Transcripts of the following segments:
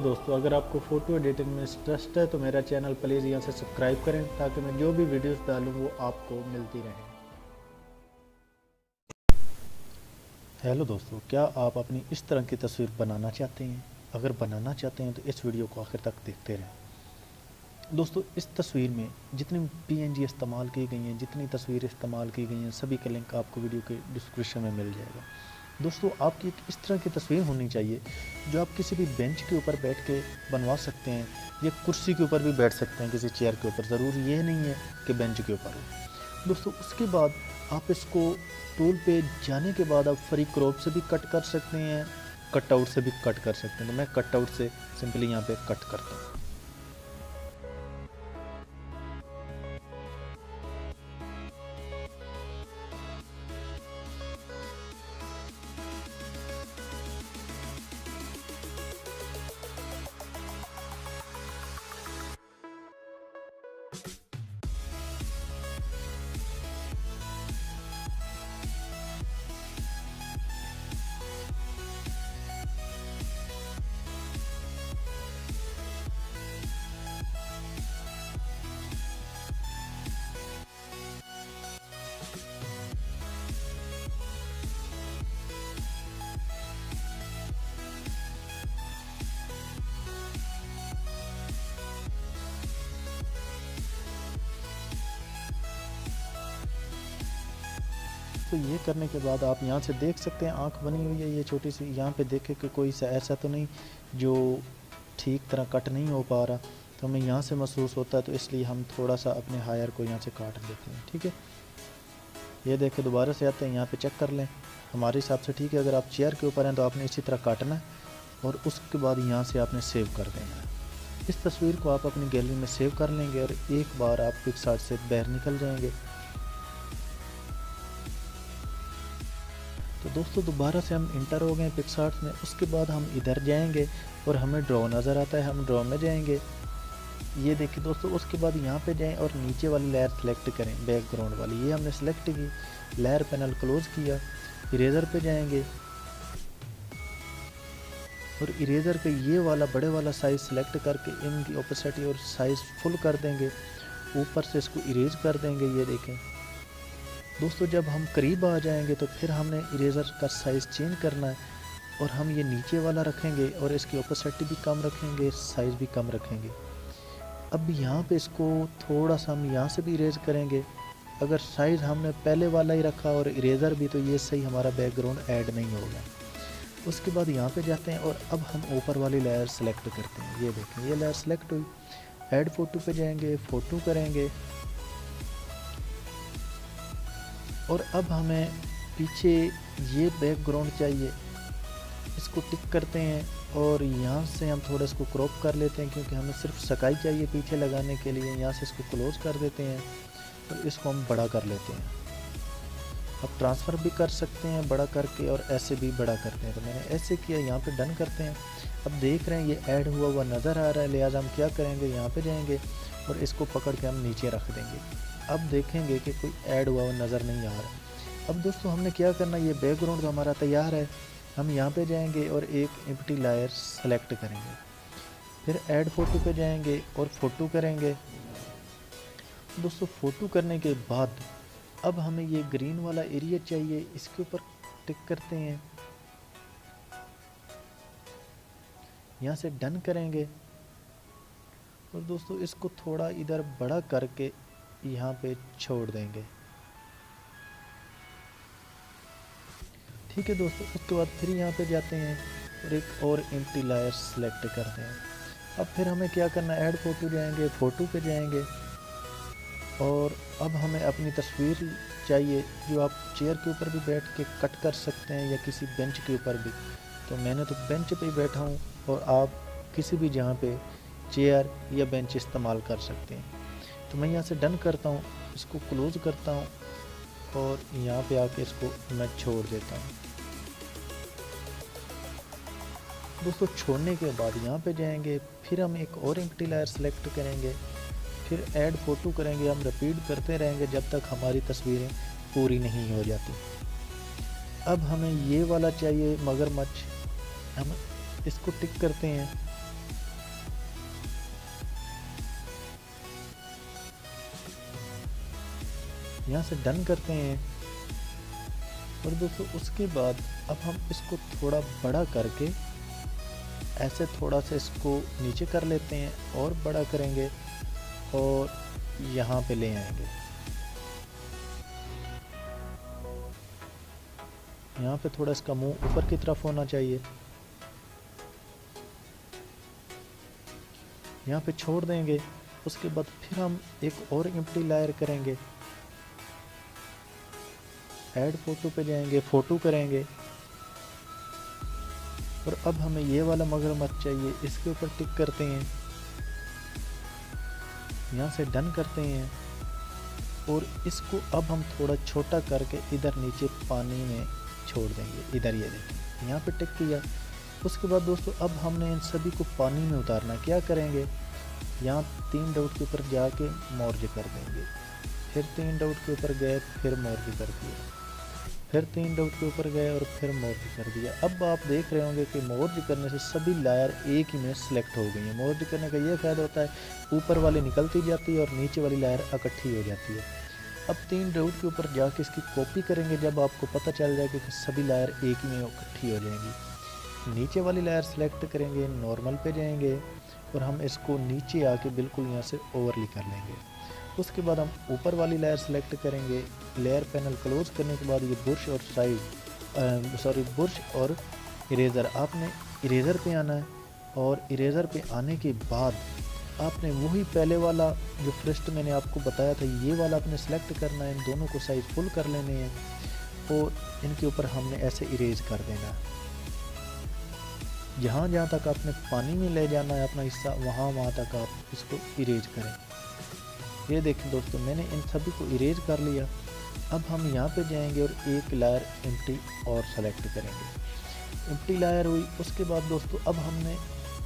दोस्तों, अगर आपको फ़ोटो एडिटिंग में इंटरेस्ट है तो मेरा चैनल प्लीज़ यहाँ से सब्सक्राइब करें ताकि मैं जो भी वीडियोस डालूँ वो आपको मिलती रहें। हेलो दोस्तों, क्या आप अपनी इस तरह की तस्वीर बनाना चाहते हैं? अगर बनाना चाहते हैं तो इस वीडियो को आखिर तक देखते रहें। दोस्तों, इस तस्वीर में जितनी PNG इस्तेमाल की गई हैं, जितनी तस्वीरें इस्तेमाल की गई हैं, सभी का लिंक आपको वीडियो के डिस्क्रिप्शन में मिल जाएगा। दोस्तों, आपकी एक इस तरह की तस्वीर होनी चाहिए जो आप किसी भी बेंच के ऊपर बैठ के बनवा सकते हैं या कुर्सी के ऊपर भी बैठ सकते हैं, किसी चेयर के ऊपर। ज़रूरी ये नहीं है कि बेंच के ऊपर हो। दोस्तों, उसके बाद आप इसको टूल पे जाने के बाद आप फ्री क्रॉप से भी कट कर सकते हैं, कटआउट से भी कट कर सकते हैं। तो मैं कटआउट से सिंपली यहाँ पे कट करता हूँ। तो ये करने के बाद आप यहाँ से देख सकते हैं आँख बनी हुई है ये छोटी सी। यहाँ पे देखें कि कोई ऐसा तो नहीं जो ठीक तरह कट नहीं हो पा रहा, तो हमें यहाँ से महसूस होता है, तो इसलिए हम थोड़ा सा अपने हायर को यहाँ से काट लेते हैं। ठीक है, ये देखें, दोबारा से आते हैं, यहाँ पे चेक कर लें हमारे हिसाब से ठीक है। अगर आप चेयर के ऊपर हैं तो आपने इसी तरह काटना है और उसके बाद यहाँ से आपने सेव कर देना है। इस तस्वीर को आप अपनी गैलरी में सेव कर लेंगे और एक बार आप पिक्सआर्ट से बाहर निकल जाएंगे। तो दोस्तों, दोबारा से हम इंटर हो गए पिक्सआर्ट में। उसके बाद हम इधर जाएंगे और हमें ड्रॉ नज़र आता है, हम ड्रॉ में जाएंगे। ये देखिए दोस्तों, उसके बाद यहाँ पे जाएं और नीचे वाली लेयर सेलेक्ट करें, बैकग्राउंड वाली। ये हमने सेलेक्ट की, लेयर पैनल क्लोज किया, इरेज़र पे जाएंगे और इरेज़र पे ये वाला बड़े वाला साइज़ सेलेक्ट करके इनकी ओपेसिटी और साइज़ फुल कर देंगे। ऊपर से इसको इरेज कर देंगे। ये देखें दोस्तों, जब हम करीब आ जाएंगे तो फिर हमने इरेज़र का साइज़ चेंज करना है और हम ये नीचे वाला रखेंगे और इसकी ओपेसिटी भी कम रखेंगे, साइज़ भी कम रखेंगे। अब यहाँ पे इसको थोड़ा सा हम यहाँ से भी इरेज करेंगे। अगर साइज़ हमने पहले वाला ही रखा और इरेज़र भी, तो ये सही हमारा बैकग्राउंड ऐड नहीं होगा। उसके बाद यहाँ पे जाते हैं और अब हम ऊपर वाली लेयर सेलेक्ट करते हैं। ये देखें, ये लेयर सेलेक्ट हुई। ऐड फ़ोटो पे जाएंगे, फ़ोटो करेंगे और अब हमें पीछे ये बैकग्राउंड चाहिए, इसको टिक करते हैं और यहाँ से हम थोड़ा इसको क्रॉप कर लेते हैं क्योंकि हमें सिर्फ स्काई चाहिए पीछे लगाने के लिए। यहाँ से इसको क्लोज कर देते हैं और इसको हम बड़ा कर लेते हैं। अब ट्रांसफ़र भी कर सकते हैं बड़ा करके और ऐसे भी बड़ा करते हैं, तो मैंने ऐसे किया। यहाँ पे डन करते हैं। अब देख रहे हैं ये ऐड हुआ हुआ नज़र आ रहा है, लिहाजा हम क्या करेंगे, यहाँ पे जाएंगे और इसको पकड़ के हम नीचे रख देंगे। अब देखेंगे कि कोई ऐड हुआ हुआ नज़र नहीं आ रहा। अब दोस्तों, हमने क्या करना, ये बैकग्राउंड तो हमारा तैयार है। हम यहाँ पे जाएंगे और एक एम्प्टी लेयर सेलेक्ट करेंगे, फिर ऐड फ़ोटो पे जाएंगे और फ़ोटो करेंगे। दोस्तों, फ़ोटो करने के बाद अब हमें ये ग्रीन वाला एरिया चाहिए, इसके ऊपर टिक करते हैं, यहाँ से डन करेंगे और दोस्तों इसको थोड़ा इधर बड़ा करके यहाँ पे छोड़ देंगे। ठीक है दोस्तों, उसके बाद फिर यहाँ पे जाते हैं और एक और एम्प्टी लेयर सेलेक्ट करते हैं। अब फिर हमें क्या करना है, ऐड फ़ोटो जाएंगे, फ़ोटो पे जाएंगे और अब हमें अपनी तस्वीर चाहिए जो आप चेयर के ऊपर भी बैठ के कट कर सकते हैं या किसी बेंच के ऊपर भी। तो मैंने तो बेंच पे ही बैठा हूँ और आप किसी भी जहाँ पे चेयर या बेंच इस्तेमाल कर सकते हैं। तो मैं यहाँ से डन करता हूँ, इसको क्लोज़ करता हूँ और यहाँ पे आके इसको मैं छोड़ देता हूँ। दोस्तों, छोड़ने के बाद यहाँ पे जाएंगे, फिर हम एक और एम्प्टी लेयर सेलेक्ट करेंगे, फिर ऐड फ़ोटो करेंगे। हम रिपीट करते रहेंगे जब तक हमारी तस्वीरें पूरी नहीं हो जाती। अब हमें ये वाला चाहिए मगरमच्छ, हम इसको टिक करते हैं यहाँ से डन करते हैं। और दोस्तों उसके बाद अब हम इसको थोड़ा बड़ा करके ऐसे थोड़ा सा इसको नीचे कर लेते हैं और बड़ा करेंगे और यहाँ पे ले आएंगे। यहाँ पे थोड़ा इसका मुंह ऊपर की तरफ होना चाहिए। यहाँ पे छोड़ देंगे। उसके बाद फिर हम एक और एम्प्टी लेयर करेंगे। ऐड फोटो पे जाएंगे, फोटो करेंगे और अब हमें ये वाला मगरमच्छ चाहिए, इसके ऊपर टिक करते हैं, यहाँ से डन करते हैं और इसको अब हम थोड़ा छोटा करके इधर नीचे पानी में छोड़ देंगे। इधर ये देखें, यहाँ पे टिक किया। उसके बाद दोस्तों अब हमने इन सभी को पानी में उतारना। क्या करेंगे, यहाँ 3 डॉट के ऊपर जाके मर्ज कर देंगे, फिर 3 डॉट के ऊपर गए, फिर मर्ज कर दिया, फिर 3 डॉट के ऊपर गए और फिर मर्ज कर दिया। अब आप देख रहे होंगे कि मर्ज करने से सभी लेयर एक ही में सिलेक्ट हो गई है। मर्ज करने का ये फ़ायदा होता है, ऊपर वाली निकलती जाती है और नीचे वाली लेयर इकट्ठी हो जाती है। अब 3 डॉट के ऊपर जाके इसकी कॉपी करेंगे। जब आपको पता चल जाएगा कि सभी लेयर एक ही में इकट्ठी हो जाएंगी, नीचे वाली लेयर सेलेक्ट करेंगे, नॉर्मल पे जाएंगे और हम इसको नीचे आके बिल्कुल यहाँ से ओवरली कर लेंगे। उसके बाद हम ऊपर वाली लेयर सेलेक्ट करेंगे। लेयर पैनल क्लोज करने के बाद ये बुरश और बुरश और इरेज़र, आपने इरेज़र पे आना है और इरेज़र पे आने के बाद आपने वही पहले वाला जो फर्स्ट मैंने आपको बताया था, ये वाला आपने सेलेक्ट करना है। इन दोनों को साइज फुल कर लेने हैं और इनके ऊपर हमने ऐसे इरेज कर देना है। जहाँ जहाँ तक आपने पानी में ले जाना है अपना हिस्सा, वहाँ तक आप इसको इरेज करें। ये देखें दोस्तों, मैंने इन सभी को इरेज कर लिया। अब हम यहाँ पे जाएंगे और एक लेयर एम्प्टी और सेलेक्ट करेंगे। एम्प्टी लेयर हुई। उसके बाद दोस्तों अब हमने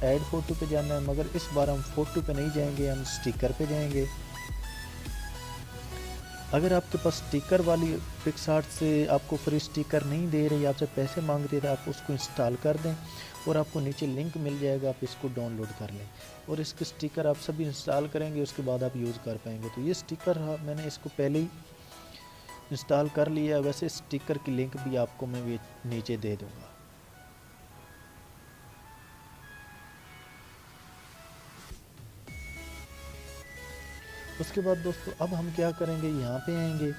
ऐड फोटो पे जाना है, मगर इस बार हम फोटो पे नहीं जाएंगे, हम स्टिकर पे जाएंगे। अगर आपके पास स्टिकर वाली पिक्सआर्ट से आपको फ्री स्टिकर नहीं दे रही, आपसे पैसे मांग रही है, तो आप उसको इंस्टॉल कर दें और आपको नीचे लिंक मिल जाएगा, आप इसको डाउनलोड कर लें और इसके स्टिकर आप सभी इंस्टॉल करेंगे, उसके बाद आप यूज़ कर पाएंगे। तो ये स्टिकर मैंने इसको पहले ही इंस्टॉल कर लिया। वैसे स्टिकर की लिंक भी आपको मैं नीचे दे दूँगा। उसके बाद दोस्तों अब हम क्या करेंगे, यहाँ पे आएंगे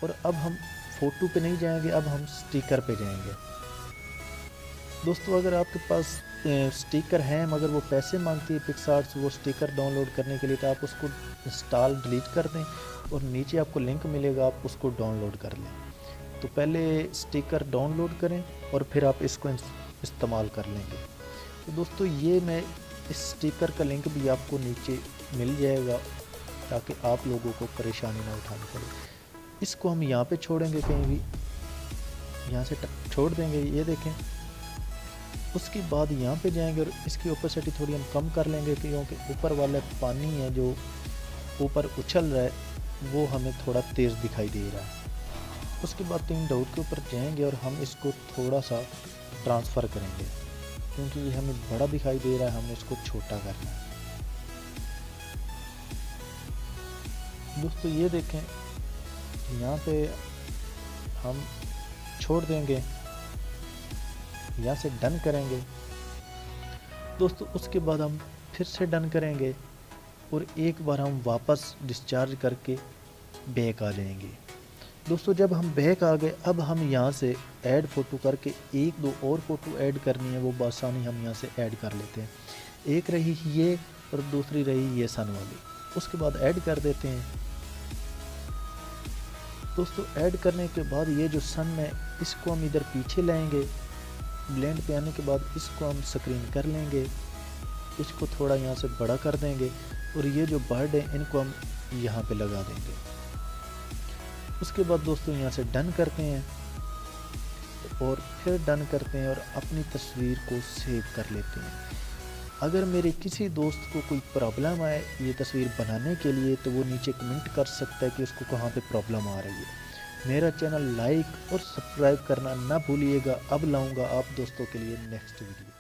और अब हम फ़ोटो पे नहीं जाएंगे, अब हम स्टिकर पे जाएंगे। दोस्तों अगर आपके पास स्टिकर हैं मगर वो पैसे मांगती है पिक्सआर्ट वो स्टिकर डाउनलोड करने के लिए, तो आप उसको इंस्टॉल डिलीट कर दें और नीचे आपको लिंक मिलेगा, आप उसको डाउनलोड कर लें। तो पहले स्टिकर डाउनलोड करें और फिर आप इसको इस्तेमाल कर लेंगे। तो दोस्तों ये मैं इस स्टिकर का लिंक भी आपको नीचे मिल जाएगा ताकि आप लोगों को परेशानी ना उठानी पड़े। इसको हम यहाँ पे छोड़ेंगे, कहीं भी यहाँ से छोड़ देंगे, ये देखें। उसके बाद यहाँ पे जाएंगे और इसकी ओपेसिटी थोड़ी हम कम कर लेंगे क्योंकि ऊपर वाला पानी है जो ऊपर उछल रहा है वो हमें थोड़ा तेज़ दिखाई दे रहा है। उसके बाद 3 डॉट के ऊपर जाएंगे और हम इसको थोड़ा सा ट्रांसफ़र करेंगे क्योंकि ये हमें बड़ा दिखाई दे रहा है, हमने इसको छोटा करना है। दोस्तों ये देखें, यहाँ पे हम छोड़ देंगे, यहाँ से डन करेंगे। दोस्तों उसके बाद हम फिर से डन करेंगे और एक बार हम वापस डिस्चार्ज करके बैक आ जाएंगे। दोस्तों जब हम बैक आ गए, अब हम यहाँ से ऐड फ़ोटो करके 1-2 और फ़ोटो ऐड करनी है, वो बासानी हम यहाँ से ऐड कर लेते हैं। एक रही ये और दूसरी रही ये सन वाली, उसके बाद ऐड कर देते हैं। दोस्तों ऐड करने के बाद ये जो सन है इसको हम इधर पीछे लाएंगे। ब्लेंड पे आने के बाद इसको हम स्क्रीन कर लेंगे, इसको थोड़ा यहाँ से बड़ा कर देंगे और ये जो बर्ड है इनको हम यहाँ पे लगा देंगे। उसके बाद दोस्तों यहाँ से डन करते हैं और फिर डन करते हैं और अपनी तस्वीर को सेव कर लेते हैं। अगर मेरे किसी दोस्त को कोई प्रॉब्लम आए ये तस्वीर बनाने के लिए तो वो नीचे कमेंट कर सकता है कि उसको कहाँ पे प्रॉब्लम आ रही है। मेरा चैनल लाइक और सब्सक्राइब करना ना भूलिएगा। अब लाऊंगा आप दोस्तों के लिए नेक्स्ट वीडियो।